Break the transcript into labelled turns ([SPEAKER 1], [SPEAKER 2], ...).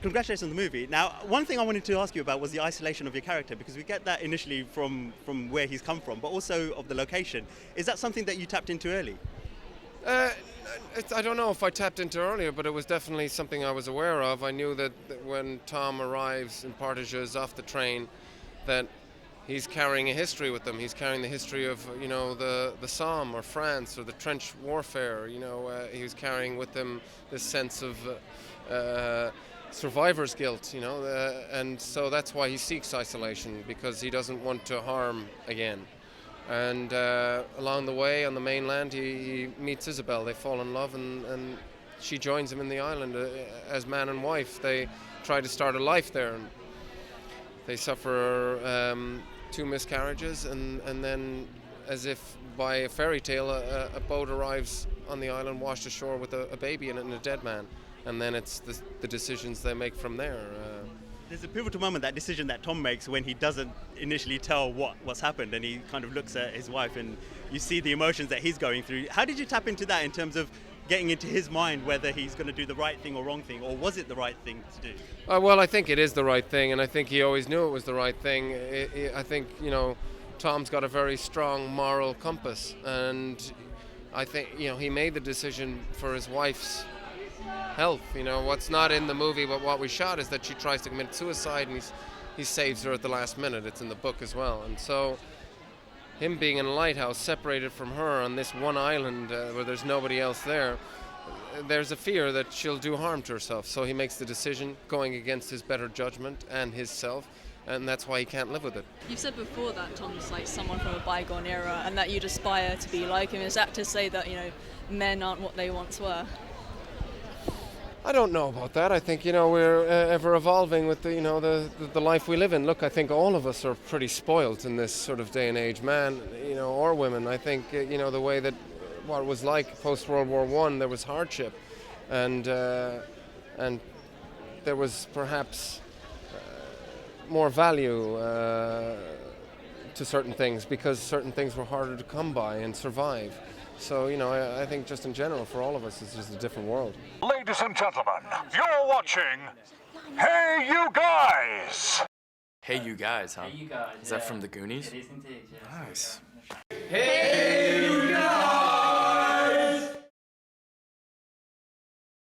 [SPEAKER 1] Congratulations on the movie. Now, one thing I wanted to ask you about was the isolation of your character, because we get that initially from where he's come from, but also of the location. Is that something that you tapped into early?
[SPEAKER 2] I don't know if I tapped into earlier, but it was definitely something I was aware of. I knew that when Tom arrives in Portages off the train, that he's carrying a history with them. He's carrying the history of, the Somme or France or the trench warfare. He was carrying with him this sense of survivor's guilt, and so that's why he seeks isolation, because he doesn't want to harm again. And along the way on the mainland, he meets Isabel. They fall in love, and she joins him in the island as man and wife. They try to start a life there, and they suffer 2 miscarriages, and then, as if by a fairy tale, a boat arrives on the island, washed ashore with a baby in it and a dead man. And then it's the decisions they make from there.
[SPEAKER 1] There's a pivotal moment, that decision that Tom makes when he doesn't initially tell what's happened, and he kind of looks at his wife, and you see the emotions that he's going through. How did you tap into that in terms of getting into his mind, whether he's going to do the right thing or wrong thing, or was it the right thing to do?
[SPEAKER 2] Well, I think it is the right thing, and I think he always knew it was the right thing. I think, Tom's got a very strong moral compass, and I think, he made the decision for his wife's health. What's not in the movie but what we shot is that she tries to commit suicide, and he saves her at the last minute. It's in the book as well. And so him being in a lighthouse separated from her on this one island where there's nobody else there, there's a fear that she'll do harm to herself. So he makes the decision going against his better judgment and his self, and that's why he can't live with it.
[SPEAKER 3] You've said before that Tom's like someone from a bygone era and that you'd aspire to be like him. Is that to say that, men aren't what they once were?
[SPEAKER 2] I don't know about that. I think, we're ever evolving with the life we live in. Look, I think all of us are pretty spoiled in this sort of day and age, man, or women. I think, the way that what it was like post-World War I, there was hardship, and there was perhaps more value to certain things, because certain things were harder to come by and survive. So, I think just in general, for all of us, it's just a different world.
[SPEAKER 4] Ladies and gentlemen, you're watching Hey You Guys!
[SPEAKER 5] Hey You Guys, huh?
[SPEAKER 6] Hey You Guys.
[SPEAKER 5] Is that from the Goonies?
[SPEAKER 6] It is indeed, yes.
[SPEAKER 5] Nice.
[SPEAKER 2] Hey!